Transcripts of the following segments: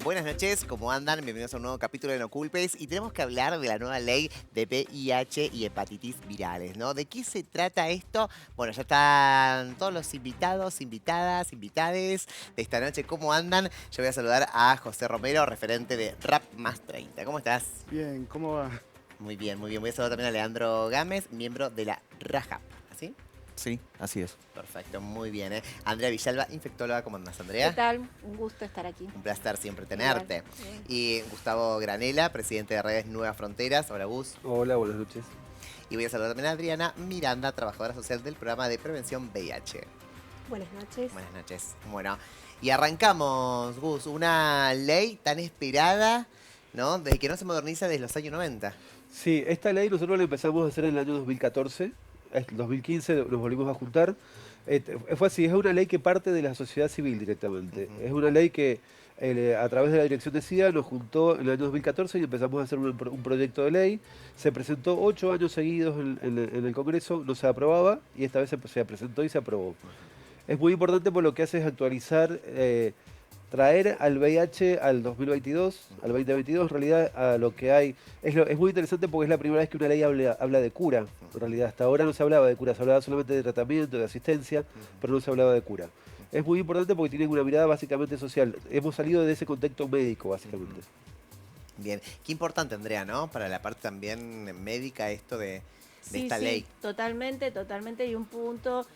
Buenas noches, ¿cómo andan? Bienvenidos a un nuevo capítulo de No Culpes y tenemos que hablar de la nueva ley de VIH y hepatitis virales, ¿no? ¿De qué se trata esto? Bueno, ya están todos los invitados, invitadas, invitades de esta noche, ¿cómo andan? Yo voy a saludar a José Romero, referente de Rap Más 30. ¿Cómo estás? Bien, ¿cómo va? Muy bien, muy bien. Voy a saludar también a Leandro Gámez, miembro de la RAJAP. ¿Así? Sí, así es. Perfecto, muy bien, ¿eh? Andrea Villalba, infectóloga, ¿cómo andás, ¿Qué Andrea? tal? Un gusto estar aquí. Un placer siempre Igual. tenerte. Bien. Y Gustavo Granela, presidente de Redes Nuevas Fronteras. Hola, Gus. Hola, buenas noches. Y voy a saludar también a Adriana Miranda, trabajadora social del programa de prevención VIH. Buenas noches. Buenas noches. Bueno, y arrancamos, Gus, una ley tan esperada, ¿no? Desde que no se moderniza desde los años 90. Sí, esta ley nosotros la empezamos a hacer en el año 2014. En 2015 nos volvimos a juntar. Fue así, es una ley que parte de la sociedad civil directamente. Es una ley que a través de la dirección de SIDA nos juntó en el año 2014 y empezamos a hacer un proyecto de ley. Se presentó 8 años seguidos en el Congreso, no se aprobaba y esta vez se presentó y se aprobó. Es muy importante por lo que hace es actualizar, traer al VIH al 2022, al 2022 en realidad a lo que hay. Es muy interesante porque es la primera vez que una ley habla de cura. En realidad hasta ahora no se hablaba de cura, se hablaba solamente de tratamiento, de asistencia, pero no se hablaba de cura. Es muy importante porque tiene una mirada básicamente social. Hemos salido de ese contexto médico básicamente. Bien, qué importante, Andrea, ¿no? Para la parte también médica esto de Sí, esta ley. totalmente, totalmente. Y un punto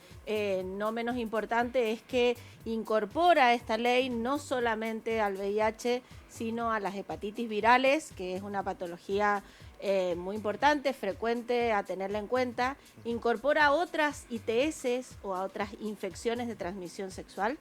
no menos importante es que incorpora esta ley no solamente al VIH, sino a las hepatitis virales, que es una patología muy importante, frecuente a tenerla en cuenta. Incorpora a otras ITS o a otras infecciones de transmisión sexual.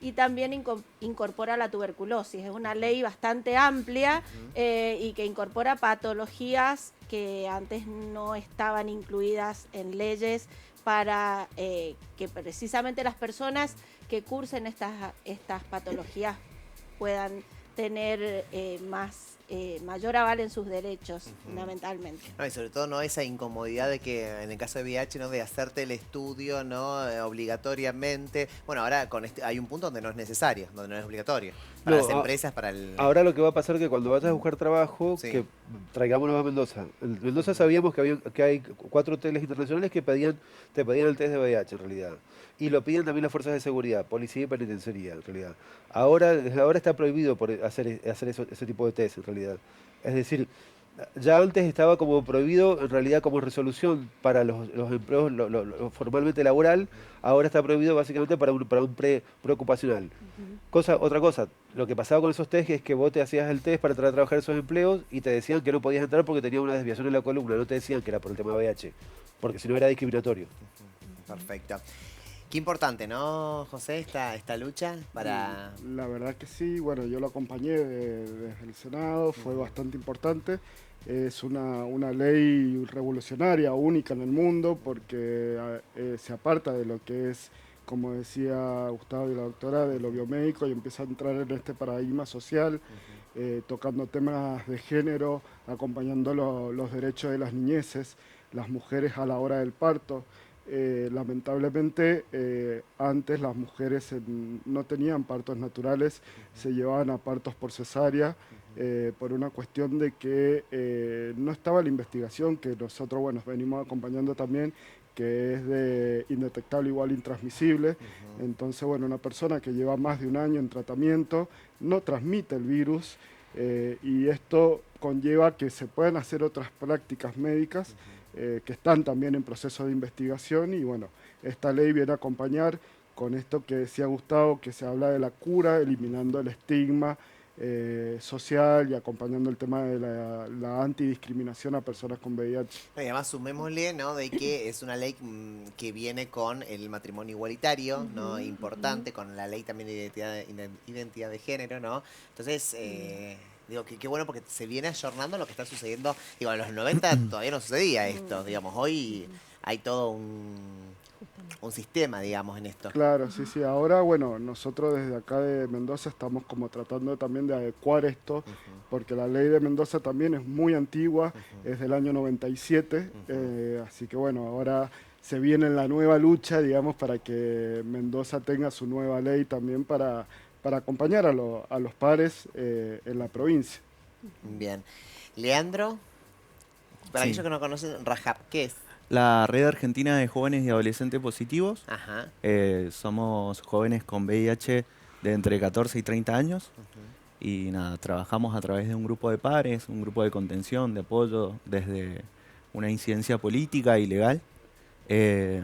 Y también incorpora la tuberculosis. Es una ley bastante amplia y que incorpora patologías que antes no estaban incluidas en leyes para que precisamente las personas que cursen estas patologías puedan tener mayor aval en sus derechos, fundamentalmente. No, y sobre todo no esa incomodidad de que en el caso de VIH, ¿no? De hacerte el estudio, ¿no? Obligatoriamente. Bueno, ahora hay un punto donde no es necesario, donde no es obligatorio. Para No, las empresas, para el... Ahora lo que va a pasar es que cuando vayas a buscar trabajo, Sí. que traigámonos a Mendoza. En Mendoza sabíamos que hay 4 hoteles internacionales que te pedían el test de VIH en realidad. Y lo piden también las fuerzas de seguridad, policía y penitenciaría en realidad. Desde ahora está prohibido hacer ese tipo de test en realidad. Es decir, ya antes estaba como prohibido en realidad como resolución para los empleos lo formalmente laboral, ahora está prohibido básicamente para un preocupacional. Otra cosa, lo que pasaba con esos test es que vos te hacías el test para entrar a trabajar en esos empleos y te decían que no podías entrar porque tenías una desviación en la columna, no te decían que era por el tema de VIH, porque si no era discriminatorio. Perfecto. Qué importante, ¿no, José, esta lucha para... La verdad que sí, bueno, yo lo acompañé desde el Senado, fue bastante importante. Es una ley revolucionaria, única en el mundo, porque se aparta de lo que es, como decía Gustavo y la doctora, de lo biomédico y empieza a entrar en este paradigma social, tocando temas de género, acompañando los derechos de las niñeces, las mujeres a la hora del parto. Lamentablemente antes las mujeres no tenían partos naturales, se llevaban a partos por cesárea por una cuestión de que no estaba la investigación que nosotros bueno, venimos acompañando también, que es de indetectable igual intransmisible. Entonces bueno, una persona que lleva más de un año en tratamiento no transmite el virus y esto conlleva que se puedan hacer otras prácticas médicas que están también en proceso de investigación y bueno, esta ley viene a acompañar con esto que decía Gustavo, que se habla de la cura, eliminando el estigma social y acompañando el tema de la antidiscriminación a personas con VIH. Y además sumémosle, ¿no? De que es una ley que viene con el matrimonio igualitario, ¿no? Importante, con la ley también de identidad de género, ¿no? Entonces, digo, qué bueno porque se viene ayornando lo que está sucediendo. Digo, en los 90 todavía no sucedía esto, digamos, hoy hay todo un sistema, digamos, en esto. Claro, sí, sí. Ahora, bueno, nosotros desde acá de Mendoza estamos como tratando también de adecuar esto, porque la ley de Mendoza también es muy antigua, es del año 97, así que bueno, ahora se viene la nueva lucha, digamos, para que Mendoza tenga su nueva ley también para para acompañar a los pares en la provincia. Bien. Leandro, para Sí. aquellos que no conocen, Rajab, ¿qué es? La Red Argentina de Jóvenes y Adolescentes Positivos. Ajá. Somos jóvenes con VIH de entre 14 y 30 años. Ujú. Y nada, trabajamos a través de un grupo de pares, un grupo de contención, de apoyo, desde una incidencia política y legal, eh,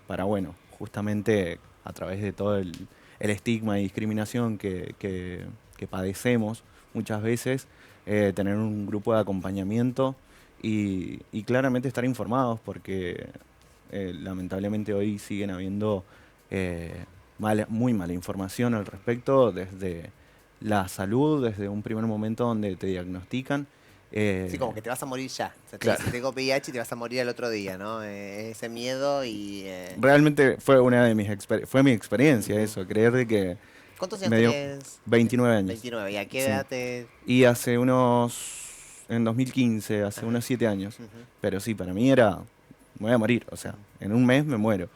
para, bueno, justamente a través de todo el estigma y discriminación que padecemos muchas veces, tener un grupo de acompañamiento y claramente estar informados, porque lamentablemente hoy siguen habiendo muy mala información al respecto, desde la salud, desde un primer momento donde te diagnostican. Sí, como que te vas a morir ya. O sea, te Claro. dicen, tengo VIH y te vas a morir al otro día, ¿no? Ese miedo y... Realmente fue fue mi experiencia eso, creer de que ¿Cuántos años me dio tenés? 29 años. 29. ¿Y a qué Sí. edad te...? Y en 2015, hace unos 7 años. Ujú. Pero sí, para mí era, me voy a morir, o sea, en un mes me muero.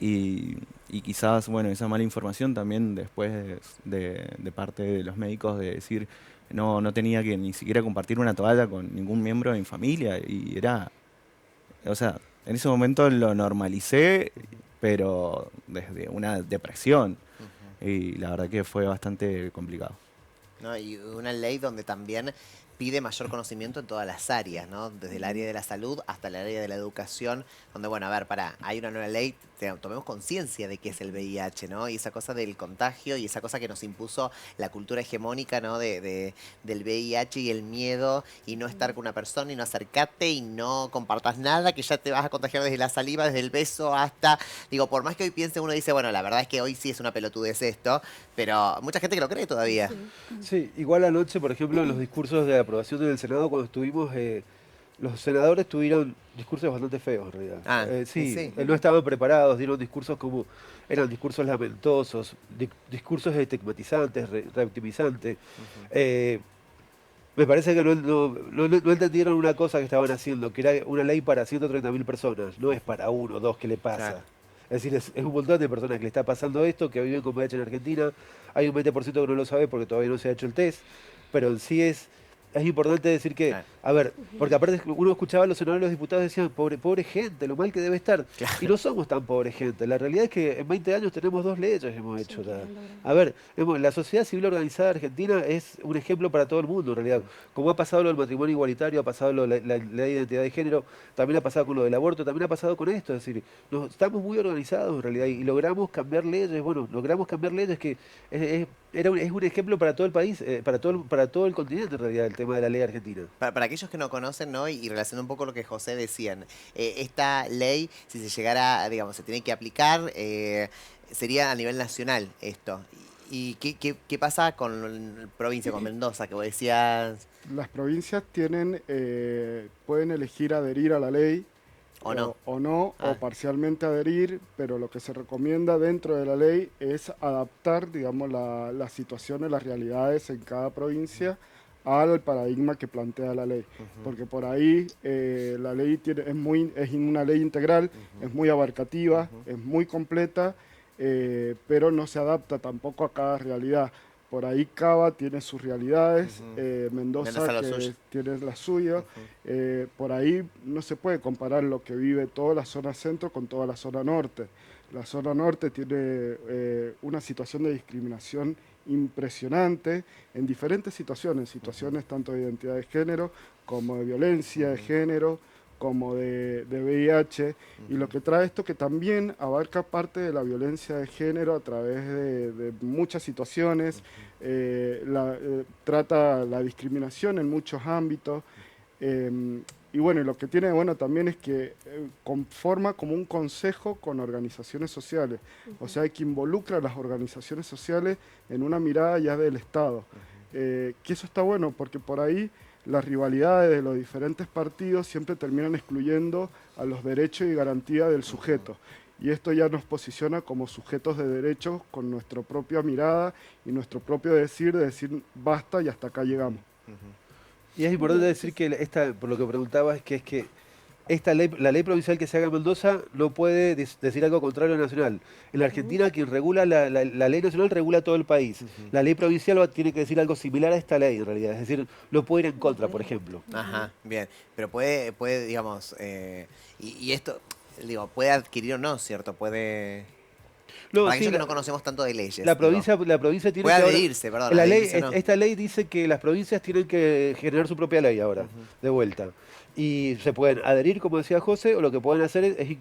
Y quizás, bueno, esa mala información también después de parte de los médicos de decir, no tenía que ni siquiera compartir una toalla con ningún miembro de mi familia. Y era, o sea, en ese momento lo normalicé, pero desde una depresión. Ujú. Y la verdad que fue bastante complicado. ¿No? Y una ley donde también pide mayor conocimiento en todas las áreas, ¿no? Desde el área de la salud hasta el área de la educación, donde, bueno, a ver, hay una nueva ley, tomemos conciencia de qué es el VIH, ¿no? Y esa cosa del contagio y esa cosa que nos impuso la cultura hegemónica, ¿no? Del VIH y el miedo y no estar con una persona y no acercarte y no compartas nada, que ya te vas a contagiar desde la saliva, desde el beso hasta, digo, por más que hoy piense, uno dice, bueno, la verdad es que hoy sí es una pelotudez esto, pero mucha gente que lo cree todavía. Sí, igual anoche, por ejemplo, en los discursos de aprobación del Senado, cuando estuvimos, los senadores tuvieron discursos bastante feos, en realidad. Ah, Sí, sí. no estaban preparados, dieron discursos como, eran discursos lamentosos, discursos estigmatizantes, revictimizantes. Eh, Me parece que no entendieron una cosa que estaban haciendo, que era una ley para 130.000 personas, no es para uno o dos que le pasa. Claro. Es decir, es un montón de personas que le está pasando esto, que viven con VIH en Argentina. Hay un 20% que no lo sabe porque todavía no se ha hecho el test, pero en sí es importante decir que, Claro. a ver, porque aparte uno escuchaba a los senadores y los diputados decían, pobre gente, lo mal que debe estar. Y no somos tan pobre gente. La realidad es que en 20 años tenemos 2 leyes que hemos hecho. A ver, la sociedad civil organizada argentina es un ejemplo para todo el mundo, en realidad. Como ha pasado lo del matrimonio igualitario, ha pasado la ley de identidad de género, también ha pasado con lo del aborto, también ha pasado con esto. Es decir, estamos muy organizados en realidad y logramos cambiar leyes, que es un ejemplo para todo el país, para todo el continente en realidad, el tema de la ley argentina. Para aquellos que no conocen, ¿no? Y relacionando un poco lo que José decían, esta ley, si se llegara, digamos, se tiene que aplicar, sería a nivel nacional esto. ¿Y qué pasa con provincia, con Mendoza, que vos decías, Las provincias pueden elegir adherir a la ley o no? o Ah. parcialmente adherir, pero lo que se recomienda dentro de la ley es adaptar, digamos, las situaciones, las realidades en cada provincia al paradigma que plantea la ley. Ujú. Porque por ahí la ley es una ley integral, Ujú. es muy abarcativa, Ujú. es muy completa, pero no se adapta tampoco a cada realidad. Por ahí Cava tiene sus realidades, Ujú. Mendoza Mendoza lo que suyo. tiene la suya. Ujú. Por ahí no se puede comparar lo que vive toda la zona centro con toda la zona norte. La zona norte tiene una situación de discriminación impresionante en diferentes situaciones tanto de identidad de género como de violencia de género, como de VIH, y lo que trae esto que también abarca parte de la violencia de género a través de muchas situaciones, trata la discriminación en muchos ámbitos, y bueno, y lo que tiene de bueno también es que conforma como un consejo con organizaciones sociales, o sea, que involucra a las organizaciones sociales en una mirada ya del Estado, que eso está bueno porque por ahí las rivalidades de los diferentes partidos siempre terminan excluyendo a los derechos y garantías del sujeto. Y esto ya nos posiciona como sujetos de derechos con nuestra propia mirada y nuestro propio decir, de decir basta y hasta acá llegamos. Ujú. Y es importante decir que por lo que preguntabas, es que la ley provincial que se haga en Mendoza no puede decir algo contrario a la nacional. En la Argentina quien regula la ley nacional regula todo el país. La ley provincial tiene que decir algo similar a esta ley en realidad, es decir, no puede ir en contra, por ejemplo. Ajá, bien. Pero puede digamos, y esto, digo, puede adquirir o no, ¿cierto? Puede... No, Para sí, aquellos que no conocemos tanto de leyes. la digo. provincia tiene Puede que ahora- adherirse, perdón. la ley, adherirse no. esta ley dice que las provincias tienen que generar su propia ley ahora, de vuelta. Y se pueden adherir, como decía José, o lo que pueden hacer es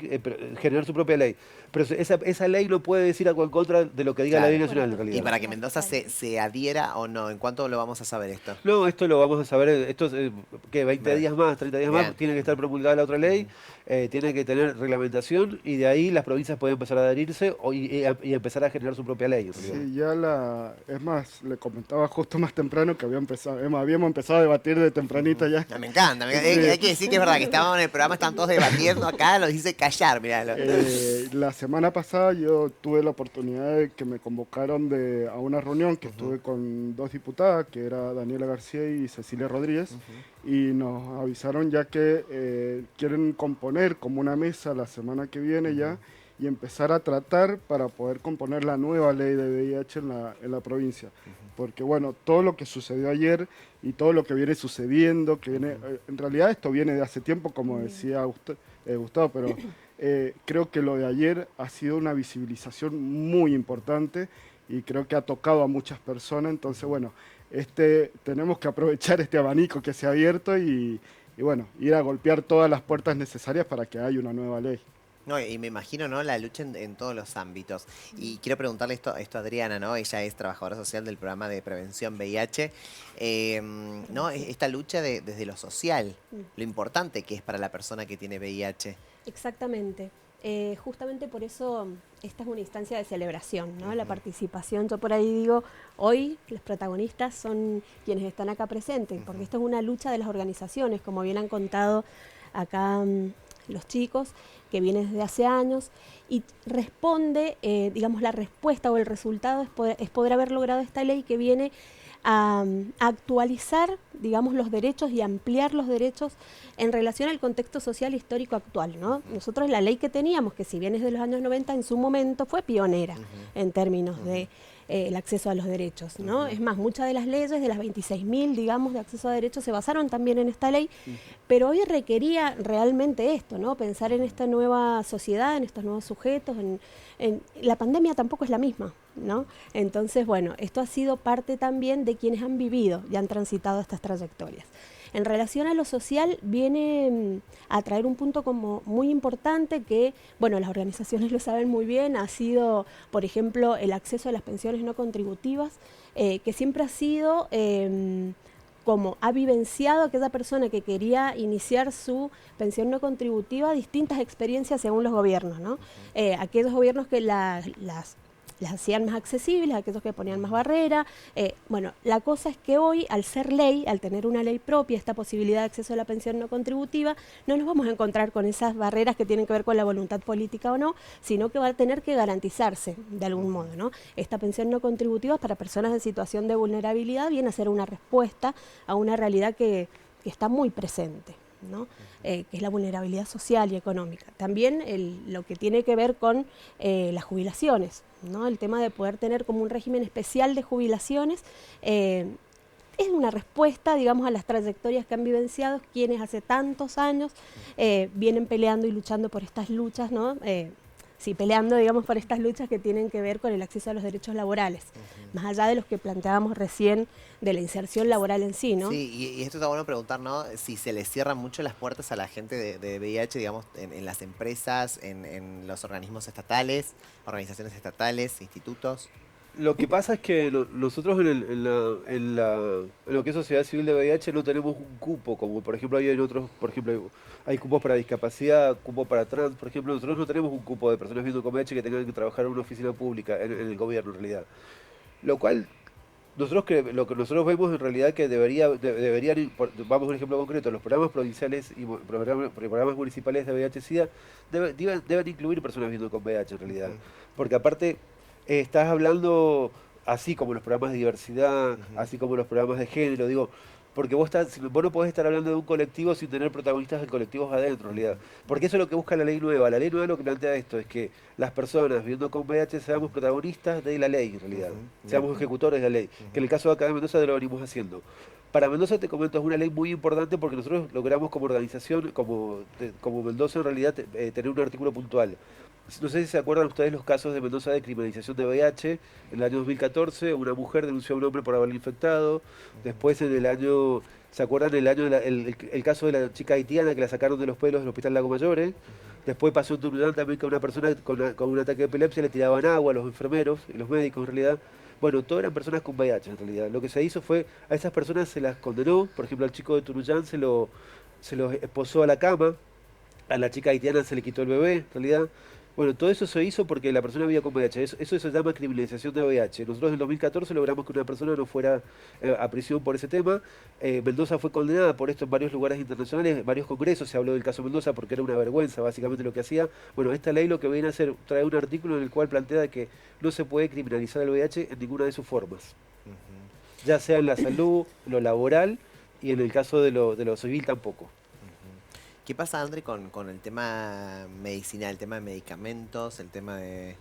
generar su propia ley. Pero esa ley no puede decir algo en contra de lo que diga la ley Claro. nacional, en realidad. Y para que Mendoza se adhiera o no, ¿en cuánto lo vamos a saber esto? No, esto lo vamos a saber, esto es, ¿qué? 20 Bien. días más, 30 días Bien. más, tiene que estar promulgada la otra ley, tiene que tener reglamentación y de ahí las provincias pueden empezar a adherirse y empezar a generar su propia ley. En realidad. Sí, es más, le comentaba justo más temprano que habíamos empezado a debatir de tempranito ya. Me encanta. Hay que decir que es verdad que estábamos en el programa, están todos debatiendo acá, lo dice callar, mirá. La semana pasada yo tuve la oportunidad de que me convocaron a una reunión que estuve con dos diputadas, que era Daniela García y Cecilia Rodríguez, y nos avisaron ya que quieren componer como una mesa la semana que viene ya y empezar a tratar para poder componer la nueva ley de VIH en la provincia. Porque bueno, todo lo que sucedió ayer y todo lo que viene sucediendo, en realidad esto viene de hace tiempo, como decía Gustavo, pero creo que lo de ayer ha sido una visibilización muy importante y creo que ha tocado a muchas personas. Entonces, bueno, tenemos que aprovechar este abanico que se ha abierto y bueno, ir a golpear todas las puertas necesarias para que haya una nueva ley. No, y me imagino, ¿no? La lucha en todos los ámbitos. Y quiero preguntarle esto a Adriana, ¿no? Ella es trabajadora social del programa de prevención VIH. ¿No? Esta lucha desde lo social, lo importante que es para la persona que tiene VIH. Exactamente. Justamente por eso esta es una instancia de celebración, ¿no? La participación, yo por ahí digo, hoy los protagonistas son quienes están acá presentes, porque esto es una lucha de las organizaciones, como bien han contado acá los chicos, que viene desde hace años, y responde, digamos, la respuesta o el resultado es poder haber logrado esta ley que viene a actualizar, digamos, los derechos y ampliar los derechos en relación al contexto social histórico actual, ¿no? Nosotros la ley que teníamos, que si bien es de los años 90, en su momento fue pionera en términos de el acceso a los derechos, ¿no? Es más, muchas de las leyes, de las 26.000, digamos, de acceso a derechos, se basaron también en esta ley, pero hoy requería realmente esto, ¿no? Pensar en esta nueva sociedad, en estos nuevos sujetos, la pandemia tampoco es la misma, ¿no? Entonces, bueno, esto ha sido parte también de quienes han vivido y han transitado estas trayectorias. En relación a lo social, viene a traer un punto como muy importante que, bueno, las organizaciones lo saben muy bien, ha sido, por ejemplo, el acceso a las pensiones no contributivas, que siempre ha sido como ha vivenciado aquella persona que quería iniciar su pensión no contributiva, distintas experiencias según los gobiernos, ¿no? Aquellos gobiernos que las hacían más accesibles, aquellos que ponían más barreras. Bueno, la cosa es que hoy, al ser ley, al tener una ley propia, esta posibilidad de acceso a la pensión no contributiva, no nos vamos a encontrar con esas barreras que tienen que ver con la voluntad política o no, sino que va a tener que garantizarse de algún modo, ¿no? Esta pensión no contributiva para personas en situación de vulnerabilidad viene a ser una respuesta a una realidad que está muy presente, ¿no? Que es la vulnerabilidad social y económica. También lo que tiene que ver con las jubilaciones, ¿no? El tema de poder tener como un régimen especial de jubilaciones es una respuesta, digamos, a las trayectorias que han vivenciado quienes hace tantos años vienen peleando y luchando por estas luchas, ¿no? Sí, peleando, digamos, por estas luchas que tienen que ver con el acceso a los derechos laborales, más allá de los que planteábamos recién de la inserción laboral en sí, ¿no? Sí, y esto está bueno preguntar, ¿no? Si se les cierran mucho las puertas a la gente de VIH, digamos, en las empresas, en los organismos estatales, organizaciones estatales, institutos. Lo que pasa es que nosotros en lo que es sociedad civil de VIH no tenemos un cupo, como por ejemplo hay en otros, por ejemplo, hay cupos para discapacidad, cupo para trans, por ejemplo, nosotros no tenemos un cupo de personas viviendo con VIH que tengan que trabajar en una oficina pública, en el gobierno en realidad. Lo cual, lo que nosotros vemos en realidad que deberían, vamos a un ejemplo concreto, los programas provinciales y programas municipales de VIH-Sida deben incluir personas viviendo con VIH en realidad, porque aparte estás hablando, así como los programas de diversidad, así como los programas de género, digo, Porque vos no podés estar hablando de un colectivo sin tener protagonistas del colectivo adentro, en realidad. Porque eso es lo que busca la ley nueva. La ley nueva lo que plantea esto es que las personas viviendo con VIH seamos protagonistas de la ley, en realidad. Seamos ejecutores de la ley. Que en el caso de acá de Mendoza lo venimos haciendo. Para Mendoza, te comento, es una ley muy importante porque nosotros logramos como organización, como Mendoza en realidad, tener un artículo puntual. No sé si se acuerdan ustedes los casos de Mendoza de criminalización de VIH. En el año 2014, una mujer denunció a un hombre por haberle infectado. Después, en el año, ¿se acuerdan el caso de la chica haitiana que la sacaron de los pelos del Hospital Lago Mayores? Después pasó en Tunuyán también que a una persona con un ataque de epilepsia le tiraban agua a los enfermeros y los médicos en realidad. Bueno, todas eran personas con VIH en realidad. Lo que se hizo fue, a esas personas se las condenó. Por ejemplo, al chico de Tunuyán se lo esposó a la cama. A la chica haitiana se le quitó el bebé, en realidad. Bueno, todo eso se hizo porque la persona vivía con VIH. Eso se llama criminalización de VIH. Nosotros en el 2014 logramos que una persona no fuera a prisión por ese tema. Mendoza fue condenada por esto en varios lugares internacionales, en varios congresos se habló del caso Mendoza porque era una vergüenza básicamente lo que hacía. Bueno, esta ley lo que viene a hacer, trae un artículo en el cual plantea que no se puede criminalizar el VIH en ninguna de sus formas. Ya sea en la salud, lo laboral y en el caso de lo civil tampoco. ¿Qué pasa, André, con el tema medicinal, el tema de medicamentos, el tema de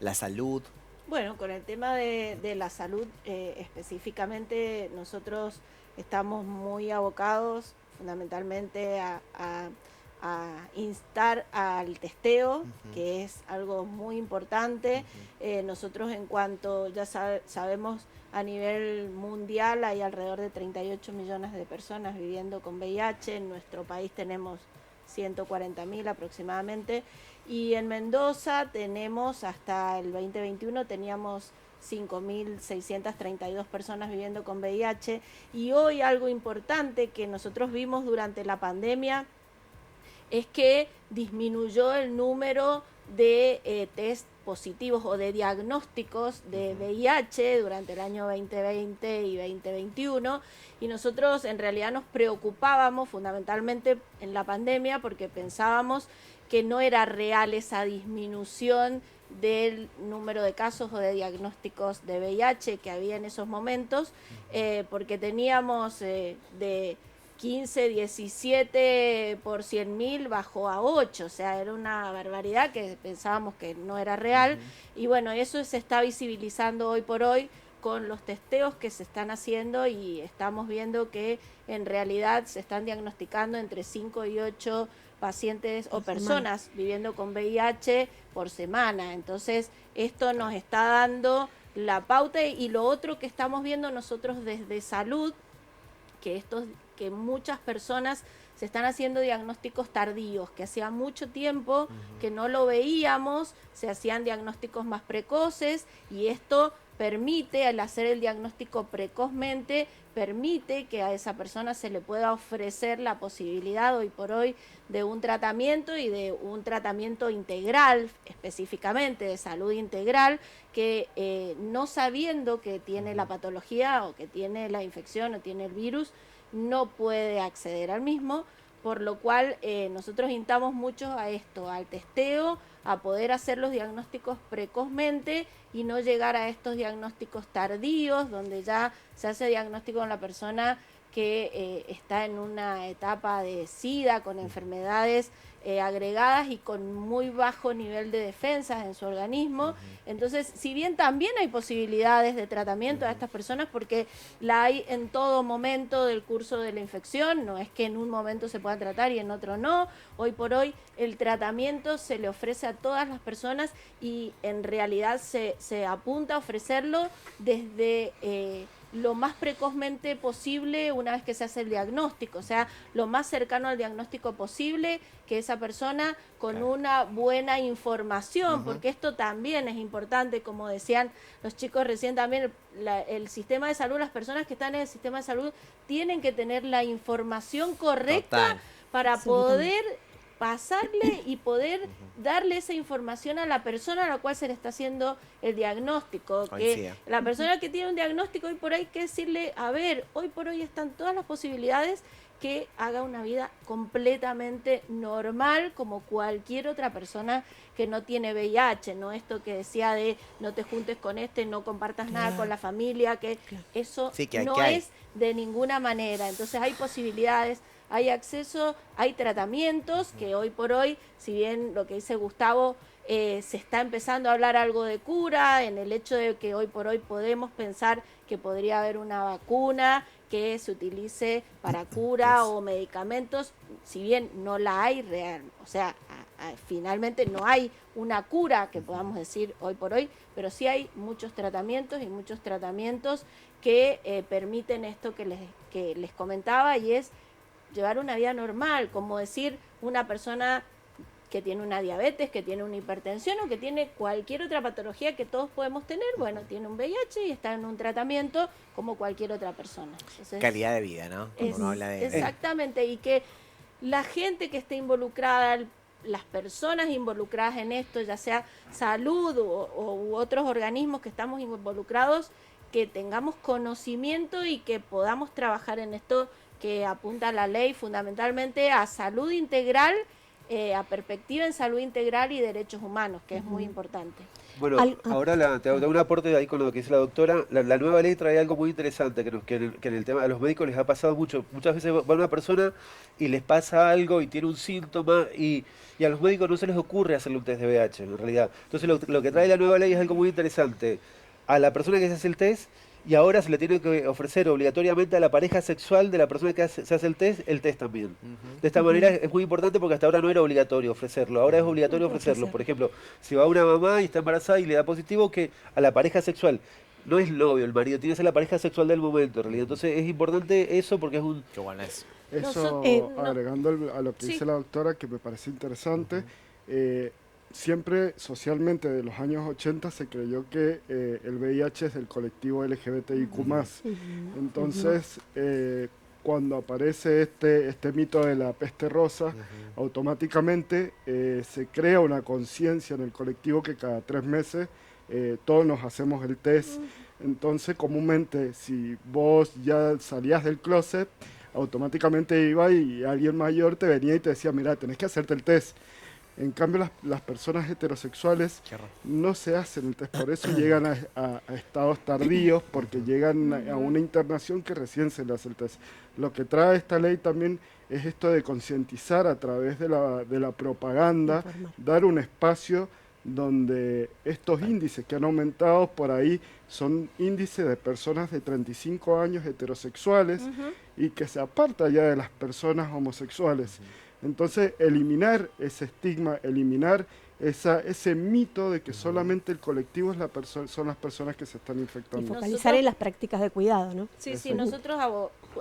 la salud? Bueno, con el tema de la salud específicamente, nosotros estamos muy abocados fundamentalmente a instar al testeo, que es algo muy importante. Nosotros en cuanto ya sabemos, a nivel mundial hay alrededor de 38 millones de personas viviendo con VIH. En nuestro país tenemos 140.000 aproximadamente. Y en Mendoza tenemos, hasta el 2021, teníamos 5.632 personas viviendo con VIH. Y hoy algo importante que nosotros vimos durante la pandemia es que disminuyó el número de test positivos o de diagnósticos de VIH durante el año 2020 y 2021, y nosotros en realidad nos preocupábamos fundamentalmente en la pandemia porque pensábamos que no era real esa disminución del número de casos o de diagnósticos de VIH que había en esos momentos, porque teníamos de 15, 17 por 100.000 bajó a 8, o sea, era una barbaridad que pensábamos que no era real. Y bueno, eso se está visibilizando hoy por hoy con los testeos que se están haciendo y estamos viendo que en realidad se están diagnosticando entre 5 y 8 pacientes o personas viviendo con VIH por semana. Entonces, esto nos está dando la pauta, y lo otro que estamos viendo nosotros desde salud, que muchas personas se están haciendo diagnósticos tardíos, que hacía mucho tiempo que no lo veíamos, se hacían diagnósticos más precoces, y esto permite, al hacer el diagnóstico precozmente, permite que a esa persona se le pueda ofrecer la posibilidad hoy por hoy de un tratamiento, y de un tratamiento integral, específicamente de salud integral, que no sabiendo que tiene la patología o que tiene la infección o tiene el virus, no puede acceder al mismo, por lo cual nosotros instamos mucho a esto, al testeo, a poder hacer los diagnósticos precozmente y no llegar a estos diagnósticos tardíos, donde ya se hace diagnóstico con la persona que está en una etapa de SIDA, con enfermedades agregadas y con muy bajo nivel de defensas en su organismo. Entonces, si bien también hay posibilidades de tratamiento a estas personas, porque la hay en todo momento del curso de la infección, no es que en un momento se pueda tratar y en otro no. Hoy por hoy el tratamiento se le ofrece a todas las personas, y en realidad se apunta a ofrecerlo desde lo más precozmente posible una vez que se hace el diagnóstico, o sea, lo más cercano al diagnóstico posible, que esa persona con una buena información, porque esto también es importante, como decían los chicos recién también, el sistema de salud, las personas que están en el sistema de salud tienen que tener la información correcta para poder pasarle y poder darle esa información a la persona a la cual se le está haciendo el diagnóstico. Que la persona que tiene un diagnóstico hoy por hoy, hay que decirle, a ver, hoy por hoy están todas las posibilidades que haga una vida completamente normal como cualquier otra persona que no tiene VIH, no esto que decía de no te juntes con no compartas nada con la familia, que eso Sí, que no hay. es de ninguna manera. Entonces hay posibilidades, hay acceso, hay tratamientos que hoy por hoy, si bien lo que dice Gustavo, se está empezando a hablar algo de cura, en el hecho de que hoy por hoy podemos pensar que podría haber una vacuna que se utilice para cura o medicamentos, si bien no la hay real, o sea, finalmente no hay una cura que podamos decir hoy por hoy, pero sí hay muchos tratamientos que permiten esto que les comentaba, y es llevar una vida normal, como decir una persona que tiene una diabetes, que tiene una hipertensión o que tiene cualquier otra patología que todos podemos tener, bueno, tiene un VIH y está en un tratamiento como cualquier otra persona. Entonces, Calidad de vida, ¿no? Como uno habla de... exactamente, y que la gente que esté involucrada, las personas involucradas en esto, ya sea salud u otros organismos que estamos involucrados, que tengamos conocimiento y que podamos trabajar en esto que apunta la ley fundamentalmente a salud integral, a perspectiva en salud integral y derechos humanos, que es muy importante. Bueno, ahora te hago un aporte ahí con lo que dice la doctora. La nueva ley trae algo muy interesante, que en el tema a los médicos les ha pasado mucho. Muchas veces va una persona y les pasa algo y tiene un síntoma y a los médicos no se les ocurre hacerle un test de VIH, en realidad. Entonces lo que trae la nueva ley es algo muy interesante. A la persona que se hace el test, y ahora se le tiene que ofrecer obligatoriamente a la pareja sexual de la persona que se hace el test también. De esta manera es muy importante porque hasta ahora no era obligatorio ofrecerlo, ahora es obligatorio ofrecerlo. Por ejemplo, si va una mamá y está embarazada y le da positivo, que a la pareja sexual, no es el novio, el marido, tiene que ser la pareja sexual del momento, en realidad. Entonces es importante eso porque es un... Qué bueno es. Eso, agregando a lo que dice la doctora, que me parece interesante, siempre socialmente de los años 80 se creyó que el VIH es del colectivo LGBTIQ+. Entonces, cuando aparece este mito de la peste rosa, automáticamente se crea una conciencia en el colectivo que cada 3 meses todos nos hacemos el test. Entonces, comúnmente, si vos ya salías del closet, automáticamente iba y alguien mayor te venía y te decía, mira, tenés que hacerte el test. En cambio, las personas heterosexuales no se hacen el test, por eso llegan a estados tardíos, porque llegan a una internación que recién se le hace el test. Lo que trae esta ley también es esto de concientizar a través de la propaganda, dar un espacio donde estos índices que han aumentado por ahí son índices de personas de 35 años heterosexuales y que se aparta ya de las personas homosexuales. Entonces, eliminar ese estigma, eliminar ese mito de que solamente el colectivo es son las personas que se están infectando. Y focalizar en las prácticas de cuidado, ¿no? Sí, sí, nosotros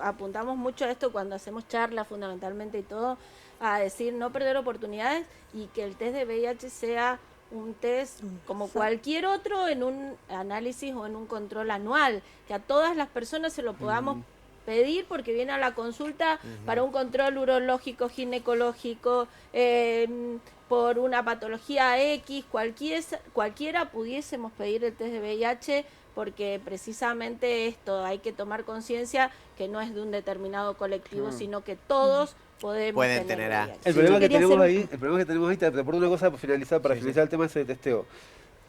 apuntamos mucho a esto cuando hacemos charlas fundamentalmente y todo, a decir no perder oportunidades y que el test de VIH sea un test como cualquier otro en un análisis o en un control anual, que a todas las personas se lo podamos pedir porque viene a la consulta para un control urológico, ginecológico, por una patología X, cualquiera pudiésemos pedir el test de VIH, porque precisamente esto hay que tomar conciencia que no es de un determinado colectivo, sino que todos pueden tener VIH. El problema que tenemos ahí, te aporto una cosa para finalizar el tema ese de testeo.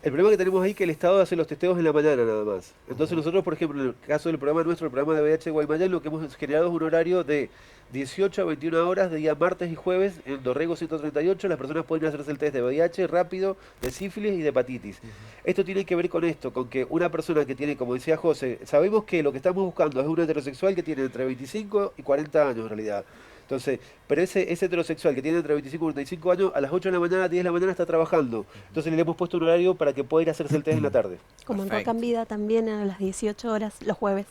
El problema que tenemos ahí es que el Estado hace los testeos en la mañana nada más. Entonces nosotros, por ejemplo, en el caso del programa nuestro, el programa de VIH Guaymallén, lo que hemos generado es un horario de 18 a 21 horas de día martes y jueves en Dorrego 138. Las personas pueden hacerse el test de VIH rápido, de sífilis y de hepatitis. Esto tiene que ver con esto, con que una persona que tiene, como decía José, sabemos que lo que estamos buscando es un heterosexual que tiene entre 25 y 40 años en realidad. Entonces, pero ese heterosexual que tiene entre 25 y 45 años, a las 8 de la mañana, a 10 de la mañana está trabajando. Entonces le hemos puesto un horario para que pueda ir a hacerse el test en la tarde. Como en Rock en Vida también a las 18 horas los jueves.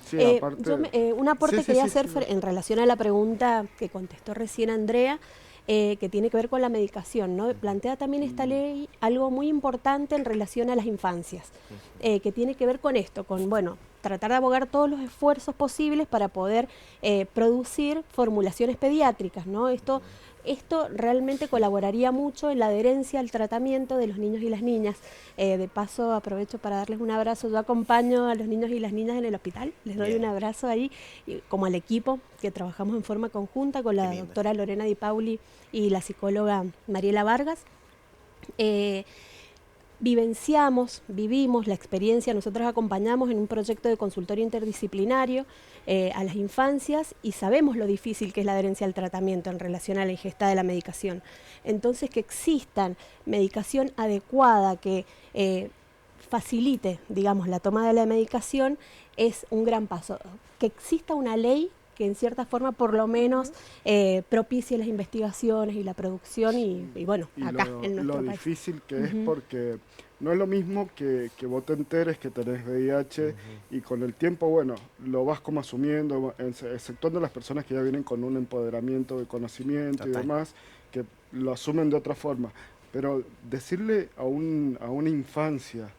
Sí, aparte... un aporte quería hacer en relación a la pregunta que contestó recién Andrea, que tiene que ver con la medicación, ¿no? Plantea también esta ley algo muy importante en relación a las infancias, que tiene que ver con esto, con, bueno, tratar de abogar todos los esfuerzos posibles para poder producir formulaciones pediátricas, ¿no? Esto esto realmente colaboraría mucho en la adherencia al tratamiento de los niños y las niñas. De paso, aprovecho para darles un abrazo. Yo acompaño a los niños y las niñas en el hospital, les doy un abrazo ahí, como al equipo que trabajamos en forma conjunta con la doctora Lorena Di Pauli y la psicóloga Mariela Vargas. Vivimos la experiencia, nosotros acompañamos en un proyecto de consultorio interdisciplinario a las infancias y sabemos lo difícil que es la adherencia al tratamiento en relación a la ingesta de la medicación. Entonces, que existan medicación adecuada que facilite, digamos, la toma de la medicación es un gran paso. Que exista una ley que en cierta forma por lo menos propicie las investigaciones y la producción y bueno, y acá en nuestro lo país. difícil que es porque no es lo mismo que vos te enteres que tenés VIH y con el tiempo, bueno, lo vas como asumiendo, exceptuando las personas que ya vienen con un empoderamiento de conocimiento y demás, que lo asumen de otra forma. Pero decirle a una infancia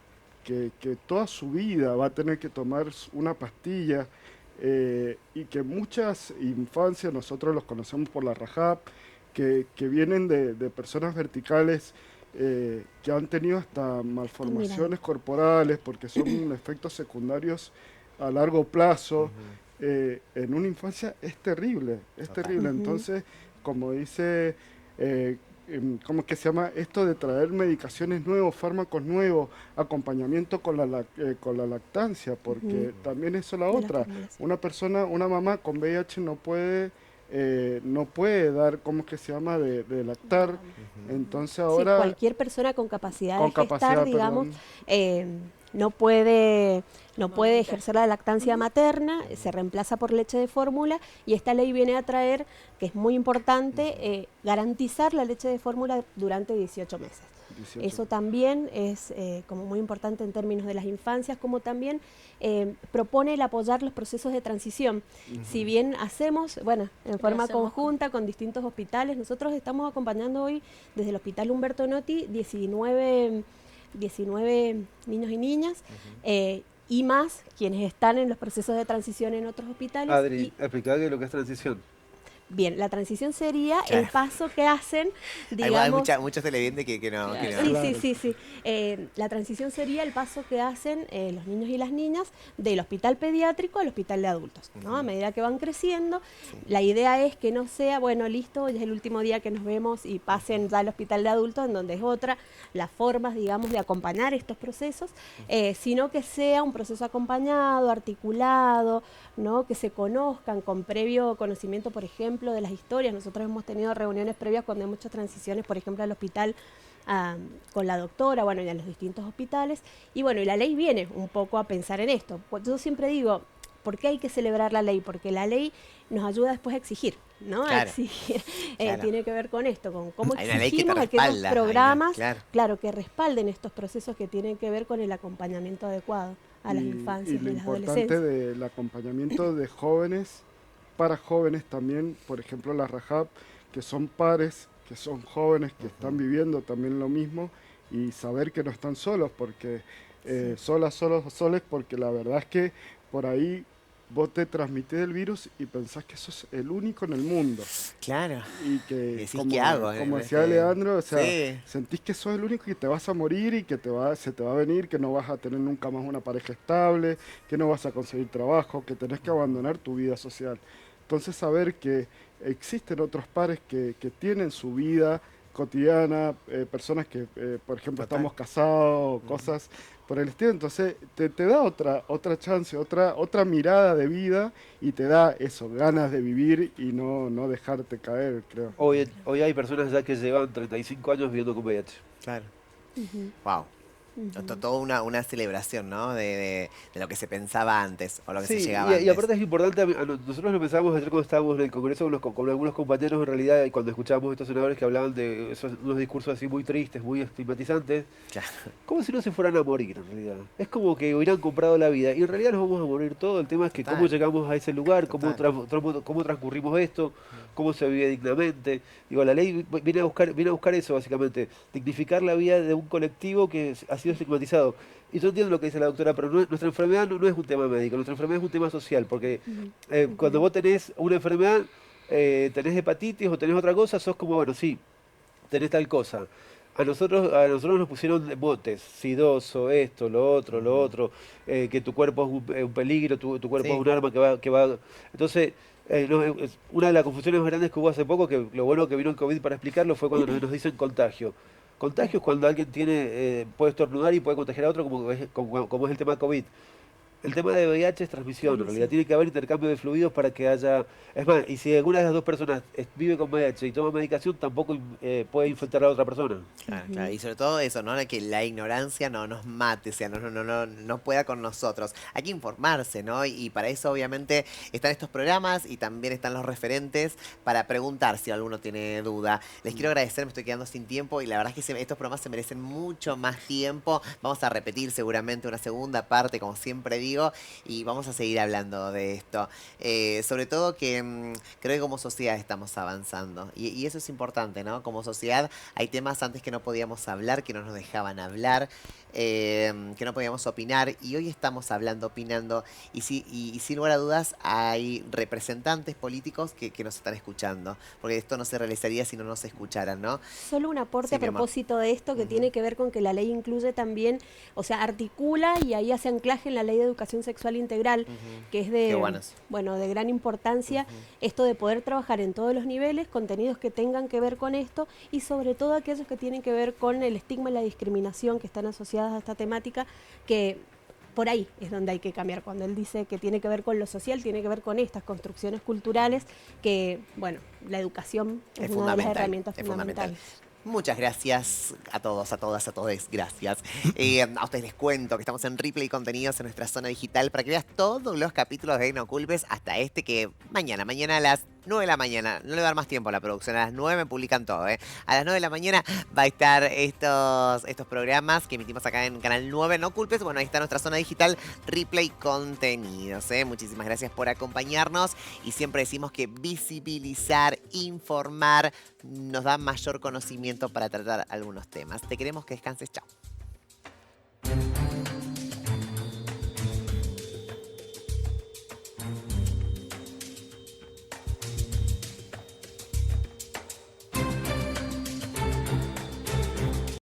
que toda su vida va a tener que tomar una pastilla, y que muchas infancias, nosotros los conocemos por la Rajab, que vienen de personas verticales que han tenido hasta malformaciones corporales porque son efectos secundarios a largo plazo. En una infancia es terrible, terrible. Entonces, como dice, ¿cómo que se llama? Esto de traer medicaciones nuevos, fármacos nuevos, acompañamiento con la lactancia, porque también eso es la otra. Una mamá con VIH no puede dar, ¿cómo que se llama?, de lactar. Entonces ahora... Sí, cualquier persona con capacidad de gestar, digamos, no puede ejercer la lactancia materna, se reemplaza por leche de fórmula y esta ley viene a traer, que es muy importante, garantizar la leche de fórmula durante 18 meses. Eso también es como muy importante en términos de las infancias, como también propone el apoyar los procesos de transición. Si bien hacemos, bueno, en forma conjunta con distintos hospitales, nosotros estamos acompañando hoy desde el Hospital Humberto Notti 19 niños y niñas y más quienes están en los procesos de transición en otros hospitales. Adri, explicarle lo que es transición. Bien, la transición sería el paso que hacen, digamos... Hay muchos televidentes que no. Sí. La transición sería el paso que hacen los niños y las niñas del hospital pediátrico al hospital de adultos, ¿no? A medida que van creciendo, la idea es que no sea, bueno, listo, ya es el último día que nos vemos y pasen ya al hospital de adultos, en donde es otra las formas, digamos, de acompañar estos procesos, sino que sea un proceso acompañado, articulado, ¿no? Que se conozcan con previo conocimiento, por ejemplo, de las historias. Nosotros hemos tenido reuniones previas cuando hay muchas transiciones, por ejemplo, al hospital con la doctora, bueno, y a los distintos hospitales. Y bueno, y la ley viene un poco a pensar en esto. Yo siempre digo, ¿por qué hay que celebrar la ley? Porque la ley nos ayuda después a exigir, ¿no? Claro. A exigir. Tiene que ver con esto, con cómo Hay una ley que te exigimos respalda, aquellos programas, claro. que respalden estos procesos que tienen que ver con el acompañamiento adecuado a las infancias y lo las importante adolescencias. del acompañamiento de jóvenes, para jóvenes también, por ejemplo la Rajab, que son pares, que son jóvenes que están viviendo también lo mismo y saber que no están solos, porque solos, porque la verdad es que por ahí vos te transmitís el virus y pensás que sos el único en el mundo. Claro. Y que, Decís, como, ¿qué hago? como decía Leandro, o sea, Sí. sentís que sos el único y que te vas a morir y que se te va a venir, que no vas a tener nunca más una pareja estable, que no vas a conseguir trabajo, que tenés que abandonar tu vida social. Entonces saber que existen otros pares que tienen su vida cotidiana, personas que, por ejemplo, estamos casados, cosas por el estilo, entonces te da otra chance, otra mirada de vida y te da eso, ganas de vivir y no dejarte caer, creo. Hoy hay personas ya que llevan 35 años viviendo con VIH. Claro. Wow. Toda una celebración, ¿no? De lo que se pensaba antes o lo que se llegaba antes. Y aparte es importante, nosotros lo pensábamos ayer cuando estábamos en el Congreso con algunos compañeros en realidad, y cuando escuchábamos estos senadores que hablaban de unos discursos así muy tristes, muy estigmatizantes, Claro. como si no se fueran a morir en realidad. Es como que hubieran comprado la vida y en realidad nos vamos a morir todos. El tema es que Total. cómo llegamos a ese lugar, cómo Total. transcurrimos esto, cómo se vive dignamente. Digo, la ley viene a buscar eso básicamente, dignificar la vida de un colectivo que ha sido estigmatizado. Y yo entiendo lo que dice la doctora, pero nuestra enfermedad no es un tema médico, nuestra enfermedad es un tema social, porque cuando vos tenés una enfermedad, tenés hepatitis o tenés otra cosa, sos como, bueno, sí, tenés tal cosa. A nosotros nos pusieron motes, sidoso, esto, lo otro, que tu cuerpo es un peligro, tu cuerpo es Sí. un arma que va. Entonces, una de las confusiones más grandes que hubo hace poco, que lo bueno que vino el COVID para explicarlo, fue cuando nos dicen contagio. Contagio es cuando alguien puede estornudar y puede contagiar a otro, como es el tema COVID. El tema de VIH es transmisión, en realidad tiene que haber intercambio de fluidos para que haya... Es más, y si alguna de las dos personas vive con VIH y toma medicación, tampoco puede infectar a la otra persona. Claro, claro. Y sobre todo eso, ¿no? Que la ignorancia no nos mate, o sea, no pueda con nosotros. Hay que informarse, ¿no? Y para eso obviamente están estos programas y también están los referentes para preguntar si alguno tiene duda. Les quiero agradecer, me estoy quedando sin tiempo y la verdad es que estos programas se merecen mucho más tiempo. Vamos a repetir seguramente una segunda parte, como siempre digo, y vamos a seguir hablando de esto. Sobre todo que creo que como sociedad estamos avanzando y eso es importante, ¿no? Como sociedad hay temas antes que no podíamos hablar, que no nos dejaban hablar, que no podíamos opinar y hoy estamos hablando, opinando y sin lugar a dudas hay representantes políticos que nos están escuchando, porque esto no se realizaría si no nos escucharan, ¿no? Solo un aporte Sí, a mi amor. propósito de esto que tiene que ver con que la ley incluye también, o sea, articula y ahí hace anclaje en la ley de educación sexual integral, que es Qué de, buenas. bueno, de gran importancia, esto de poder trabajar en todos los niveles, contenidos que tengan que ver con esto y sobre todo aquellos que tienen que ver con el estigma y la discriminación que están asociadas a esta temática, que por ahí es donde hay que cambiar. Cuando él dice que tiene que ver con lo social, tiene que ver con estas construcciones culturales que, bueno, la educación es una de las herramientas es fundamental. fundamentales. Muchas gracias a todos, a todas, a todos. Gracias. A ustedes les cuento que estamos en Replay Contenidos en nuestra zona digital para que veas todos los capítulos de No Culpes hasta este que mañana a las 9 de la mañana. No le voy a dar más tiempo a la producción. A las 9 me publican todo, ¿eh? A las 9 de la mañana va a estar estos programas que emitimos acá en Canal 9 No Culpes. Bueno, ahí está nuestra zona digital Replay Contenidos, ¿eh? Muchísimas gracias por acompañarnos y siempre decimos que visibilizar, informar nos da mayor conocimiento para tratar algunos temas. Te queremos que descanses. Chao.